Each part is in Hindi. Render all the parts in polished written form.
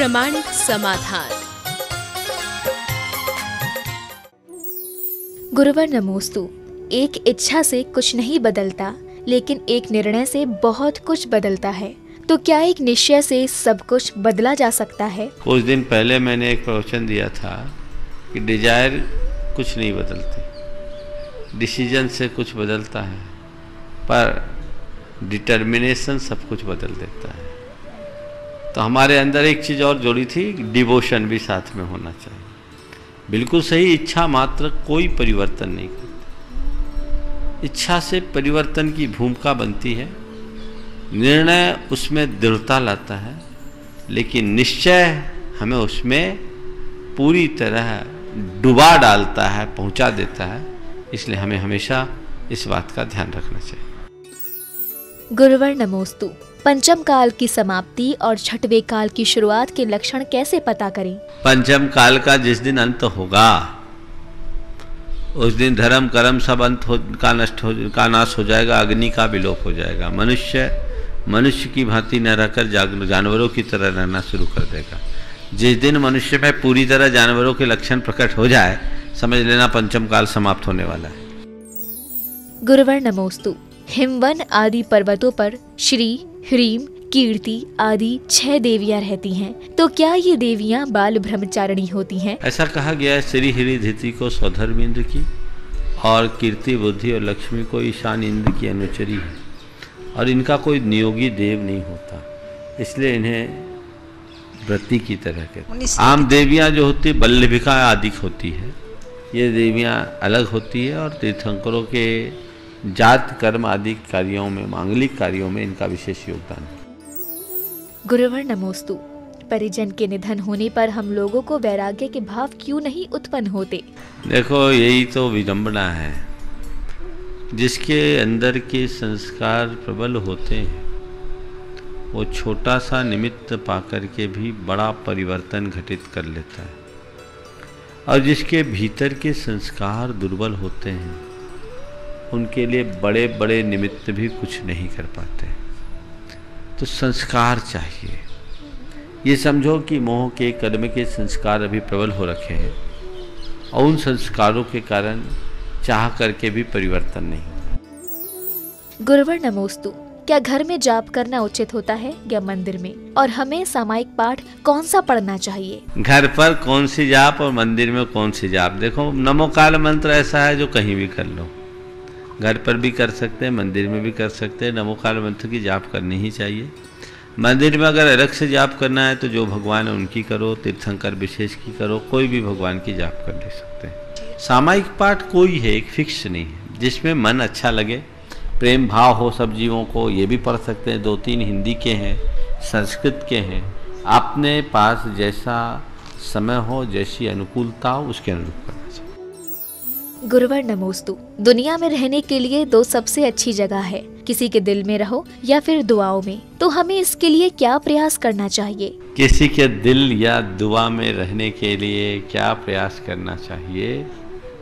प्रामाणिक समाधान। गुरुवर नमोस्तु। एक इच्छा से कुछ नहीं बदलता, लेकिन एक निर्णय से बहुत कुछ बदलता है। तो क्या एक निश्चय से सब कुछ बदला जा सकता है? कुछ दिन पहले मैंने एक प्रवचन दिया था कि डिजायर कुछ नहीं बदलती, डिसीजन से कुछ बदलता है, पर डिटर्मिनेशन सब कुछ बदल देता है। तो हमारे अंदर एक चीज़ और जोड़ी थी, डिवोशन भी साथ में होना चाहिए। बिल्कुल सही, इच्छा मात्र कोई परिवर्तन नहीं करती। इच्छा से परिवर्तन की भूमिका बनती है, निर्णय उसमें दृढ़ता लाता है, लेकिन निश्चय हमें उसमें पूरी तरह डुबा डालता है, पहुंचा देता है। इसलिए हमें हमेशा इस बात का ध्यान रखना चाहिए। गुरुवर नमोस्तु। पंचम काल की समाप्ति और छठवें काल की शुरुआत के लक्षण कैसे पता करें? पंचम काल का जिस दिन अंत होगा, उस दिन धर्म कर्म सब का नाश हो जाएगा, अग्नि का विलोप हो जाएगा। मनुष्य की भांति न रहकर जानवरों की तरह रहना शुरू कर देगा। जिस दिन मनुष्य में पूरी तरह जानवरों के लक्षण प्रकट हो जाए, समझ लेना पंचम काल समाप्त होने वाला है। गुरुवर नमोस्तु। हिमवन आदि पर्वतों पर श्री, ह्रीम, कीर्ति आदि 6 देवियां रहती हैं। तो क्या ये देवियां बाल ब्रह्मचारिणी होती हैं? ऐसा कहा गया है, श्री हरि धृति को स्वधर्म इंद्र की, और कीर्ति बुद्धि और लक्ष्मी को ईशान इंद्र की अनुचरी है, और इनका कोई नियोगी देव नहीं होता, इसलिए इन्हें व्रती की तरह कहते हैं। आम देवियां जो होती बल्लभिका आदि होती है, ये देवियां अलग होती है, और तीर्थंकरों के जात कर्म आदि कार्यों में, मांगलिक कार्यों में इनका विशेष योगदान है। गुरुवर नमोस्तु। परिजन के निधन होने पर हम लोगों को वैराग्य के भाव क्यों नहीं उत्पन्न होते? देखो, यही तो विडंबना है। जिसके अंदर के संस्कार प्रबल होते हैं, वो छोटा सा निमित्त पाकर के भी बड़ा परिवर्तन घटित कर लेता है, और जिसके भीतर के संस्कार दुर्बल होते हैं, उनके लिए बड़े बड़े निमित्त भी कुछ नहीं कर पाते। तो संस्कार चाहिए। ये समझो कि मोह के कर्म के संस्कार अभी प्रबल हो रखे हैं, और उन संस्कारों के कारण चाह करके भी परिवर्तन नहीं होता। गुरुवर नमोस्तु। क्या घर में जाप करना उचित होता है या मंदिर में? और हमें सामायिक पाठ कौन सा पढ़ना चाहिए? घर पर कौन सी जाप और मंदिर में कौन सी जाप? देखो, नमोकाल मंत्र ऐसा है जो कहीं भी कर लो। घर पर भी कर सकते हैं, मंदिर में भी कर सकते हैं। नमोकाल मंत्र की जाप करनी ही चाहिए। मंदिर में अगर अलग से जाप करना है तो जो भगवान है उनकी करो, तीर्थंकर विशेष की करो, कोई भी भगवान की जाप कर ले सकते हैं। सामायिक पाठ कोई है, एक फिक्स नहीं है। जिसमें मन अच्छा लगे, प्रेम भाव हो सब जीवों को, ये भी पढ़ सकते हैं। 2-3 हिंदी के हैं, संस्कृत के हैं। अपने पास जैसा समय हो, जैसी अनुकूलता हो, उसके अनुरूप करना चाहिए। गुरुवर नमोस्तु। दुनिया में रहने के लिए 2 सबसे अच्छी जगह है, किसी के दिल में रहो या फिर दुआओं में। तो हमें इसके लिए क्या प्रयास करना चाहिए? किसी के दिल या दुआ में रहने के लिए क्या प्रयास करना चाहिए?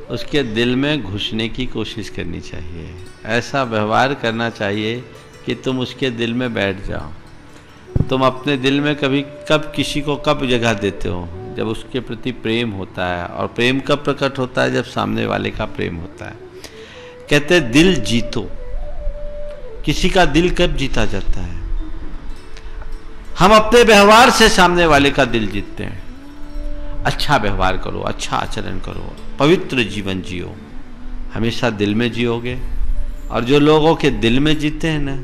उसके दिल में घुसने की कोशिश करनी चाहिए। ऐसा व्यवहार करना चाहिए कि तुम उसके दिल में बैठ जाओ। तुम अपने दिल में कब किसी को कब जगह देते हो? जब उसके प्रति प्रेम होता है। और प्रेम कब प्रकट होता है? जब सामने वाले का प्रेम होता है। कहते हैं दिल जीतो। किसी का दिल कब जीता जाता है? हम अपने व्यवहार से सामने वाले का दिल जीतते हैं। अच्छा व्यवहार करो, अच्छा आचरण करो, पवित्र जीवन जियो, हमेशा दिल में जियोगे। और जो लोगों के दिल में जीते हैं ना,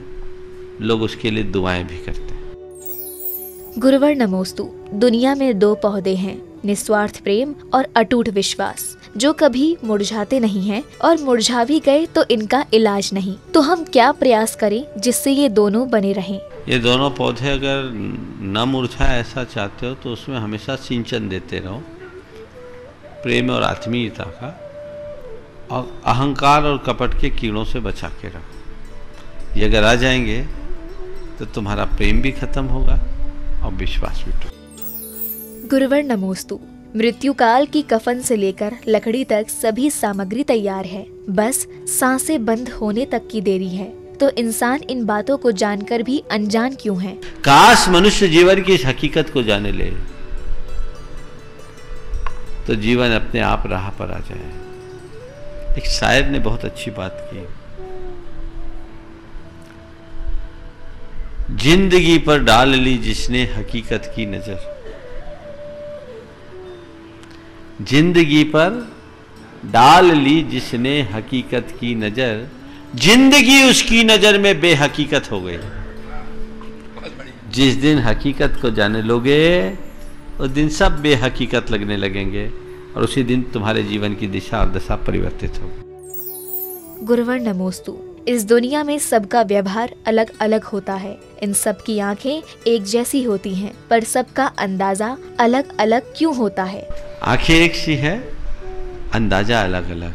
लोग उसके लिए दुआएं भी करते हैं। गुरुवर नमोस्तु। दुनिया में 2 पौधे हैं, निस्वार्थ प्रेम और अटूट विश्वास, जो कभी मुरझाते नहीं हैं, और मुरझा भी गए तो इनका इलाज नहीं। तो हम क्या प्रयास करें जिससे ये दोनों बने रहें? ये दोनों पौधे अगर न मुरझाए ऐसा चाहते हो तो उसमें हमेशा सिंचन देते रहो, प्रेम और आत्मीयता का, और अहंकार और कपट के कीड़ों से बचा के रहो। ये अगर आ जाएंगे तो तुम्हारा प्रेम भी खत्म होगा और विश्वास भी टूटेगा। गुरुवर नमोस्तु। मृत्यु काल की कफन से लेकर लकड़ी तक सभी सामग्री तैयार है, बस सांसें बंद होने तक की देरी है। तो इंसान इन बातों को जानकर भी अनजान क्यों है? काश मनुष्य जीवन की इस हकीकत को जाने ले तो जीवन अपने आप राह पर आ जाए। एक शायर ने बहुत अच्छी बात की, जिंदगी पर डाल ली जिसने हकीकत की नजर, जिंदगी पर डाल ली जिसने हकीकत की नजर, जिंदगी उसकी नजर में बेहकीकत हो गई। जिस दिन हकीकत को जाने लोगे उस दिन सब बेहकीकत लगने लगेंगे और उसी दिन तुम्हारे जीवन की दिशा और दशा परिवर्तित होगी। गुरुवर नमोस्तु। इस दुनिया में सबका व्यवहार अलग अलग होता है। इन सब की आंखें एक जैसी होती हैं, पर सबका अंदाजा अलग अलग क्यों होता है? आंखें एक सी है, अंदाजा अलग अलग,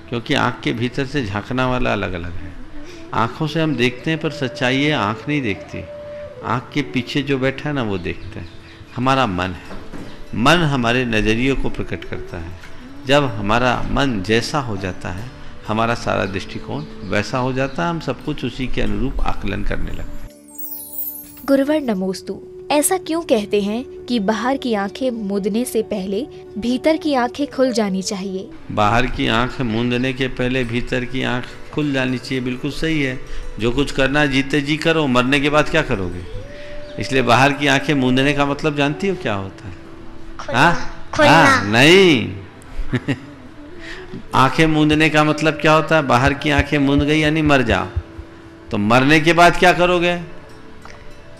क्योंकि आंख के भीतर से झांकना वाला अलग अलग है। आंखों से हम देखते हैं पर सच्चाई है आंख नहीं देखती। आंख के पीछे जो बैठा है ना वो देखता है। हमारा मन है, मन हमारे नज़रिए को प्रकट करता है। जब हमारा मन जैसा हो जाता है हमारा सारा दृष्टिकोण वैसा हो जाता है, हम सब कुछ उसी के अनुरूप आकलन करने लगते हैं। गुरुवर नमोस्तु। ऐसा क्यों कहते हैं कि बाहर की आंखें मूंदने से पहले भीतर की आंखें खुल जानी चाहिए? बाहर की आंख मूंदने के पहले भीतर की आंख खुल जानी चाहिए, बिल्कुल सही है। जो कुछ करना जीते जी करो, मरने के बाद क्या करोगे? इसलिए बाहर की आंखें मूंदने का मतलब जानती हो क्या होता है? नहीं आंखें मूंदने का मतलब क्या होता है? बाहर की आंखें मूंद गई यानी मर जाओ, तो मरने के बाद क्या करोगे?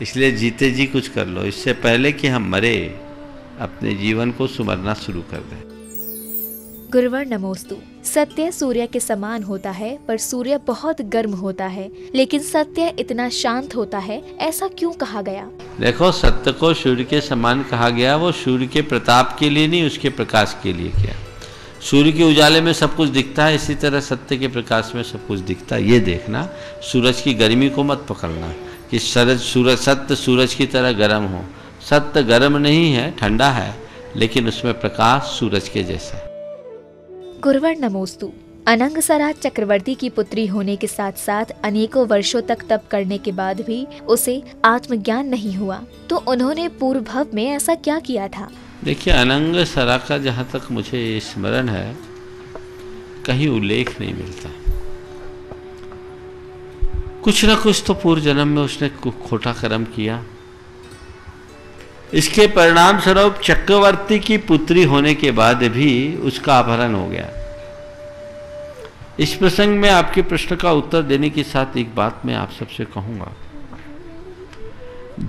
इसलिए जीते जी कुछ कर लो, इससे पहले कि हम मरे अपने जीवन को सुमरना शुरू कर दें। गुरुवर नमोस्तु। सत्य सूर्य के समान होता है, पर सूर्य बहुत गर्म होता है, लेकिन सत्य इतना शांत होता है, ऐसा क्यों कहा गया? देखो, सत्य को सूर्य के समान कहा गया, वो सूर्य के प्रताप के लिए नहीं, उसके प्रकाश के लिए किया। सूर्य के उजाले में सब कुछ दिखता है, इसी तरह सत्य के प्रकाश में सब कुछ दिखता है। ये देखना, सूरज की गर्मी को मत पकड़ना कि सत्य सूरज की तरह गर्म हो। सत्य गर्म नहीं है, ठंडा है, लेकिन उसमें प्रकाश सूरज के जैसा। गुरुवर नमोस्तु। अनंगसरा चक्रवर्ती की पुत्री होने के साथ साथ अनेकों वर्षों तक तप करने के बाद भी उसे आत्मज्ञान नहीं हुआ, तो उन्होंने पूर्व भव में ऐसा क्या किया था? देखिए, अनंगसरा का जहाँ तक मुझे स्मरण है कहीं उल्लेख नहीं मिलता। कुछ न कुछ तो पूर्व जन्म में उसने खोटा कर्म किया। इसके परिणाम स्वरूप चक्रवर्ती की पुत्री होने के बाद भी उसका अपहरण हो गया। इस प्रसंग में आपके प्रश्न का उत्तर देने के साथ एक बात मैं आप सबसे कहूंगा।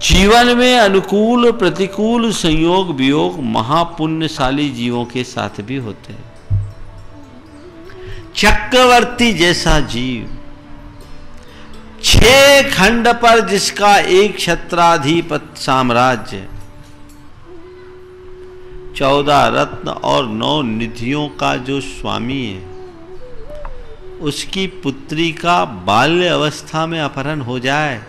जीवन में अनुकूल प्रतिकूल संयोग वियोग महापुण्यशाली जीवों के साथ भी होते हैं। चक्रवर्ती जैसा जीव, 6 खंड पर जिसका एक छत्राधिपत साम्राज्य, 14 रत्न और 9 निधियों का जो स्वामी है, उसकी पुत्री का बाल्य अवस्था में अपहरण हो जाए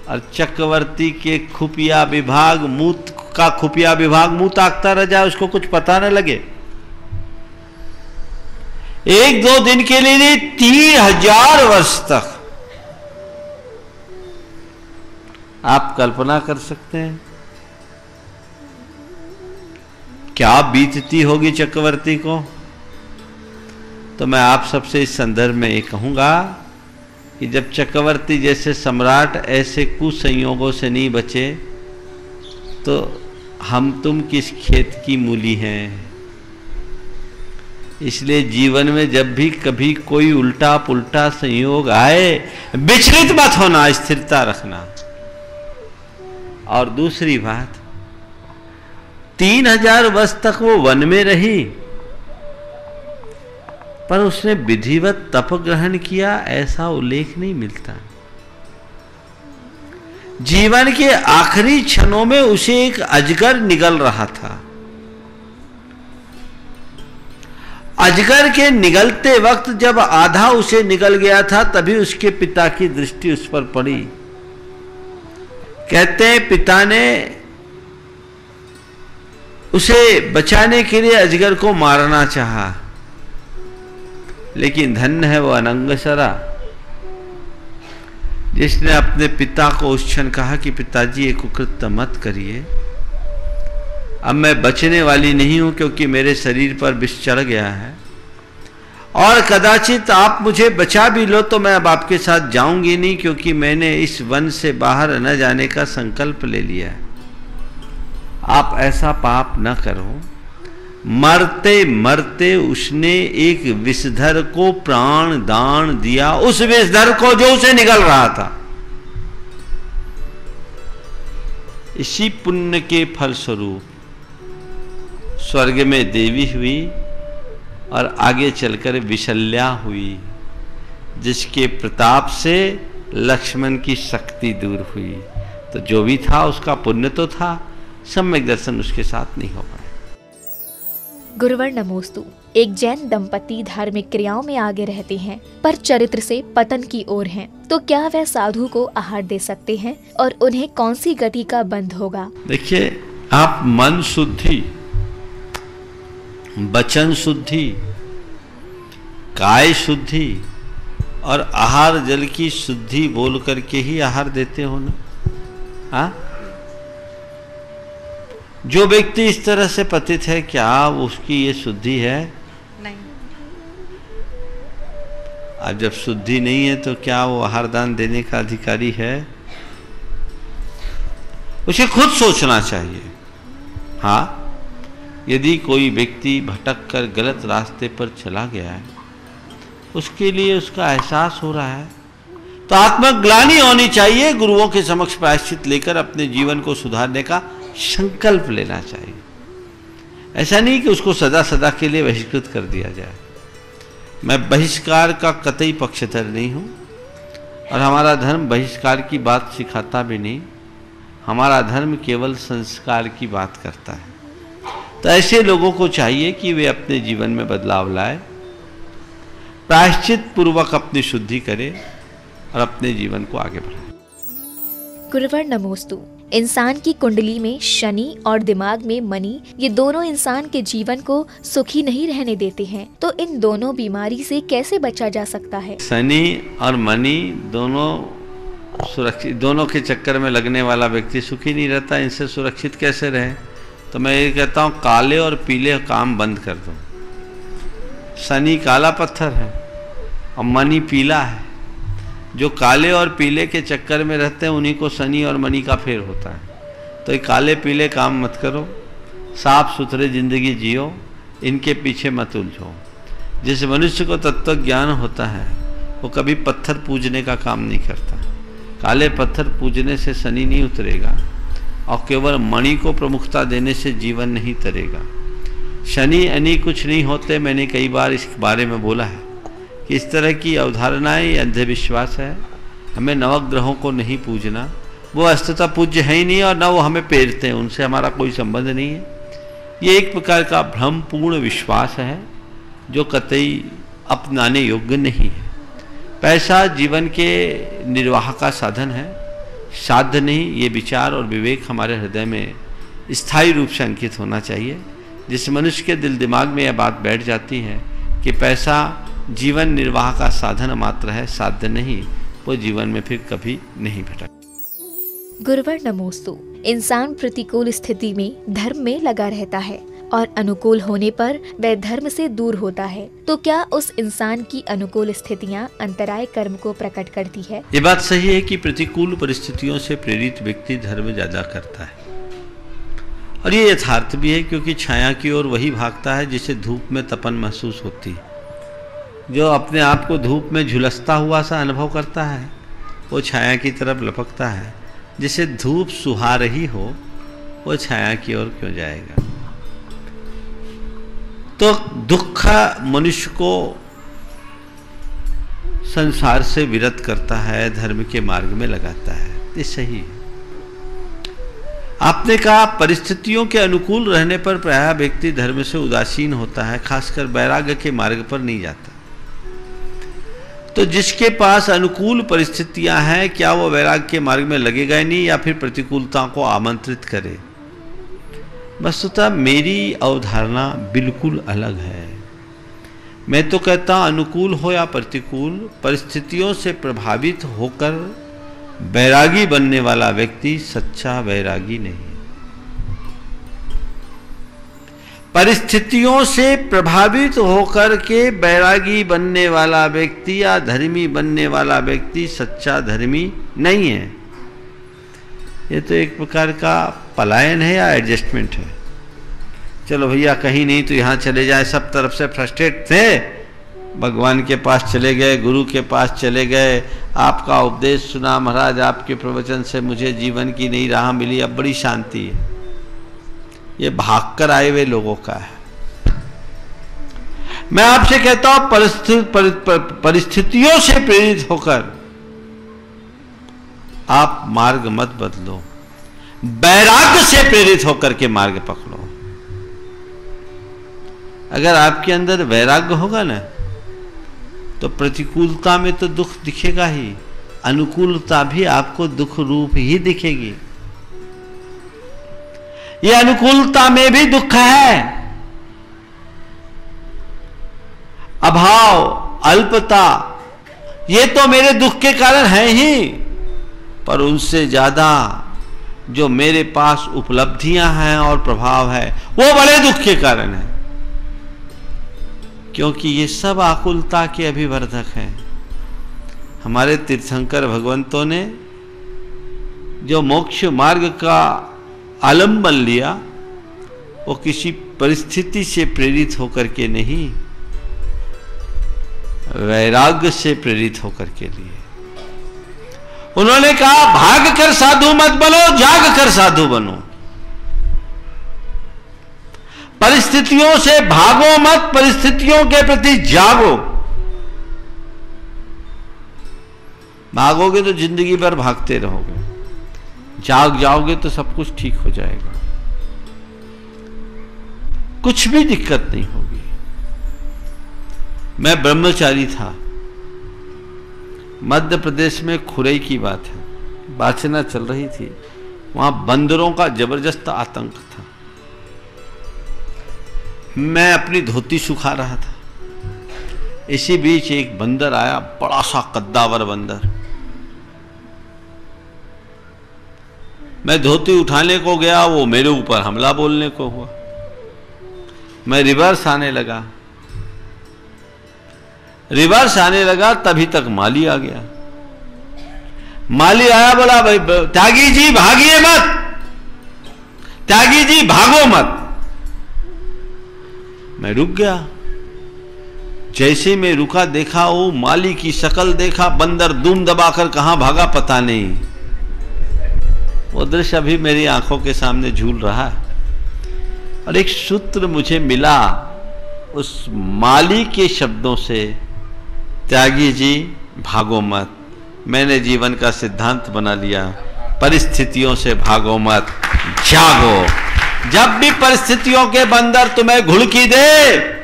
और चक्रवर्ती के खुफिया विभाग मुंह ताकता रह जाए, उसको कुछ पता न लगे। 1-2 दिन के लिए नहीं, 3000 वर्ष तक। आप कल्पना कर सकते हैं क्या बीतती होगी चक्रवर्ती को? तो मैं आप सबसे इस संदर्भ में ये कहूंगा कि जब चक्रवर्ती जैसे सम्राट ऐसे कुसंयोगों से नहीं बचे तो हम तुम किस खेत की मूली हैं। इसलिए जीवन में जब भी कभी कोई उल्टा पुल्टा संयोग आए, विचलित मत होना, स्थिरता रखना। और दूसरी बात, 3000 वर्ष तक वो वन में रही, पर उसने विधिवत तप ग्रहण किया ऐसा उल्लेख नहीं मिलता। जीवन के आखिरी क्षणों में उसे एक अजगर निगल रहा था। अजगर के निगलते वक्त जब आधा उसे निगल गया था, तभी उसके पिता की दृष्टि उस पर पड़ी। कहते हैं पिता ने उसे बचाने के लिए अजगर को मारना चाहा, लेकिन धन्य है वो अनंगसरा जिसने अपने पिता को उस क्षण कहा कि पिताजी ये कुकृत्य मत करिए, अब मैं बचने वाली नहीं हूं क्योंकि मेरे शरीर पर विष चढ़ गया है, और कदाचित आप मुझे बचा भी लो तो मैं अब आपके साथ जाऊंगी नहीं, क्योंकि मैंने इस वन से बाहर न जाने का संकल्प ले लिया है। आप ऐसा पाप न करो। मरते मरते उसने एक विषधर को प्राण दान दिया, उस विषधर को जो उसे निगल रहा था। इसी पुण्य के फलस्वरूप स्वर्ग में देवी हुई और आगे चलकर विशल्या हुई, जिसके प्रताप से लक्ष्मण की शक्ति दूर हुई। तो जो भी था उसका पुण्य तो था, सम्यक दर्शन उसके साथ नहीं हो पाया। गुरुवर नमोस्तु। एक जैन दंपति धार्मिक क्रियाओं में आगे रहते हैं पर चरित्र से पतन की ओर हैं, तो क्या वह साधु को आहार दे सकते हैं और उन्हें कौन सी गति का बंध होगा? देखिए, आप मन शुद्धि, वचन शुद्धि, काय शुद्धि और आहार जल की शुद्धि बोल करके ही आहार देते हो ना। हाँ, जो व्यक्ति इस तरह से पतित है, क्या उसकी ये शुद्धि है? नहीं। अब जब शुद्धि नहीं है तो क्या वो आहार दान देने का अधिकारी है? उसे खुद सोचना चाहिए। हाँ, यदि कोई व्यक्ति भटक कर गलत रास्ते पर चला गया है, उसके लिए उसका एहसास हो रहा है, तो आत्मग्लानि होनी चाहिए। गुरुओं के समक्ष प्रायश्चित लेकर अपने जीवन को सुधारने का संकल्प लेना चाहिए। ऐसा नहीं कि उसको सदा सदा के लिए बहिष्कृत कर दिया जाए। मैं बहिष्कार का कतई पक्षधर नहीं हूं और हमारा धर्म बहिष्कार की बात सिखाता भी नहीं। हमारा धर्म केवल संस्कार की बात करता है। तो ऐसे लोगों को चाहिए कि वे अपने जीवन में बदलाव लाए, प्रायश्चित पूर्वक अपनी शुद्धि करें और अपने जीवन को आगे बढ़ाएं। गुरुवर नमोस्तु। इंसान की कुंडली में शनि और दिमाग में मनी, ये दोनों इंसान के जीवन को सुखी नहीं रहने देते हैं, तो इन दोनों बीमारी से कैसे बचा जा सकता है? शनि और मनी दोनों सुरक्षित, दोनों के चक्कर में लगने वाला व्यक्ति सुखी नहीं रहता। इनसे सुरक्षित कैसे रहे? तो मैं ये कहता हूँ, काले और पीले काम बंद कर दो। शनि काला पत्थर है और मनी पीला है। जो काले और पीले के चक्कर में रहते हैं उन्हीं को शनि और मनी का फेर होता है। तो ये काले पीले काम मत करो, साफ सुथरे जिंदगी जियो, इनके पीछे मत उलझो। जिस मनुष्य को तत्व ज्ञान होता है वो कभी पत्थर पूजने का काम नहीं करता। काले पत्थर पूजने से शनि नहीं उतरेगा और केवल मणि को प्रमुखता देने से जीवन नहीं तरेगा। शनि अनी कुछ नहीं होते। मैंने कई बार इस बारे में बोला है कि इस तरह की अवधारणाएं अंधविश्वास है। हमें नवग्रहों को नहीं पूजना, वो वस्तुतः पूज्य है ही नहीं और न वो हमें पेरते हैं, उनसे हमारा कोई संबंध नहीं है। ये एक प्रकार का भ्रमपूर्ण विश्वास है जो कतई अपनाने योग्य नहीं है। पैसा जीवन के निर्वाह का साधन है, साध्य नहीं। ये विचार और विवेक हमारे हृदय में स्थायी रूप से अंकित होना चाहिए। जिस मनुष्य के दिल दिमाग में यह बात बैठ जाती है कि पैसा जीवन निर्वाह का साधन मात्र है, साध्य नहीं, वो जीवन में फिर कभी नहीं भटक। गुरुवर नमोस्तु। इंसान प्रतिकूल स्थिति में धर्म में लगा रहता है और अनुकूल होने पर वह धर्म से दूर होता है, तो क्या उस इंसान की अनुकूल स्थितियां अंतराय कर्म को प्रकट करती है? ये बात सही है कि प्रतिकूल परिस्थितियों से प्रेरित व्यक्ति धर्म ज्यादा करता है और ये यथार्थ भी है, क्योंकि छाया की ओर वही भागता है जिसे धूप में तपन महसूस होती है। जो अपने आप को धूप में झुलसता हुआ सा अनुभव करता है वो छाया की तरफ लपकता है। जिसे धूप सुहा रही हो वो छाया की ओर क्यों जाएगा? तो दुख मनुष्य को संसार से विरत करता है, धर्म के मार्ग में लगाता है। ये सही है। आपने कहा परिस्थितियों के अनुकूल रहने पर प्रायः व्यक्ति धर्म से उदासीन होता है, खासकर वैराग्य के मार्ग पर नहीं जाता। तो जिसके पास अनुकूल परिस्थितियां हैं, क्या वो वैराग्य के मार्ग में लगेगा ही नहीं या फिर प्रतिकूलता को आमंत्रित करे? वस्तुतः मेरी अवधारणा बिल्कुल अलग है। मैं तो कहता हूं अनुकूल हो या प्रतिकूल, परिस्थितियों से प्रभावित होकर बैरागी बनने वाला व्यक्ति सच्चा बैरागी नहीं है। परिस्थितियों से प्रभावित होकर के बैरागी बनने वाला व्यक्ति या धर्मी बनने वाला व्यक्ति सच्चा धर्मी नहीं है। ये तो एक प्रकार का पलायन है या एडजस्टमेंट है। चलो भैया कहीं नहीं तो यहाँ चले जाए, सब तरफ से फ्रस्ट्रेट थे, भगवान के पास चले गए, गुरु के पास चले गए, आपका उपदेश सुना महाराज, आपके प्रवचन से मुझे जीवन की नई राह मिली, अब बड़ी शांति है। ये भागकर आए हुए लोगों का है। मैं आपसे कहता हूं परिस्थितियों से प्रेरित होकर आप मार्ग मत बदलो, वैराग्य से प्रेरित होकर के मार्ग पकड़ो। अगर आपके अंदर वैराग्य होगा ना तो प्रतिकूलता में तो दुख दिखेगा ही, अनुकूलता भी आपको दुख रूप ही दिखेगी। ये अनुकूलता में भी दुख है, अभाव, अल्पता, ये तो मेरे दुख के कारण है ही, पर उनसे ज्यादा जो मेरे पास उपलब्धियां हैं और प्रभाव है वो बड़े दुख के कारण है, क्योंकि ये सब आकुलता के अभिवर्धक हैं। हमारे तीर्थंकर भगवंतों ने जो मोक्ष मार्ग का आलंबन लिया वो किसी परिस्थिति से प्रेरित होकर के नहीं, वैराग्य से प्रेरित होकर के लिए। उन्होंने कहा भाग कर साधु मत बनो, जाग कर साधु बनो। परिस्थितियों से भागो मत, परिस्थितियों के प्रति जागो। भागोगे तो जिंदगी भर भागते रहोगे, जाग जाओगे तो सब कुछ ठीक हो जाएगा, कुछ भी दिक्कत नहीं होगी। मैं ब्रह्मचारी था, मध्य प्रदेश में खुरई की बात है, वाचना चल रही थी, वहां बंदरों का जबरदस्त आतंक था। मैं अपनी धोती सुखा रहा था, इसी बीच एक बंदर आया, बड़ा सा कद्दावर बंदर। मैं धोती उठाने को गया, वो मेरे ऊपर हमला बोलने को हुआ। मैं रिवर्स आने लगा, तभी तक माली आ गया। माली आया, बोला भाई त्यागी जी भागिए मत, त्यागी जी भागो मत। मैं रुक गया। जैसे मैं रुका, देखा वो माली की शक्ल देखा, बंदर दुम दबाकर कहां भागा पता नहीं। वो दृश्य अभी मेरी आंखों के सामने झूल रहा है। और एक सूत्र मुझे मिला उस माली के शब्दों से, त्यागी जी भागो मत। मैंने जीवन का सिद्धांत बना लिया, परिस्थितियों से भागो मत, जागो। जब भी परिस्थितियों के बंदर तुम्हें घुड़की दे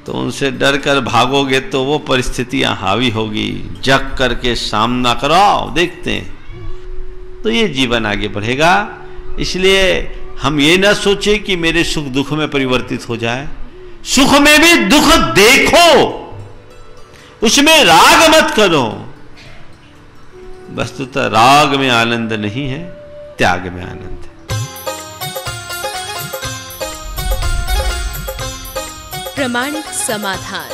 तो उनसे डर कर भागोगे तो वो परिस्थितियां हावी होगी। जग करके सामना करो, देखते हैं तो ये जीवन आगे बढ़ेगा। इसलिए हम ये ना सोचे कि मेरे सुख दुख में परिवर्तित हो जाए। सुख में भी दुख देखो, उसमें राग मत करो। वस्तुतः राग में आनंद नहीं है, त्याग में आनंद है। प्रामाणिक समाधान।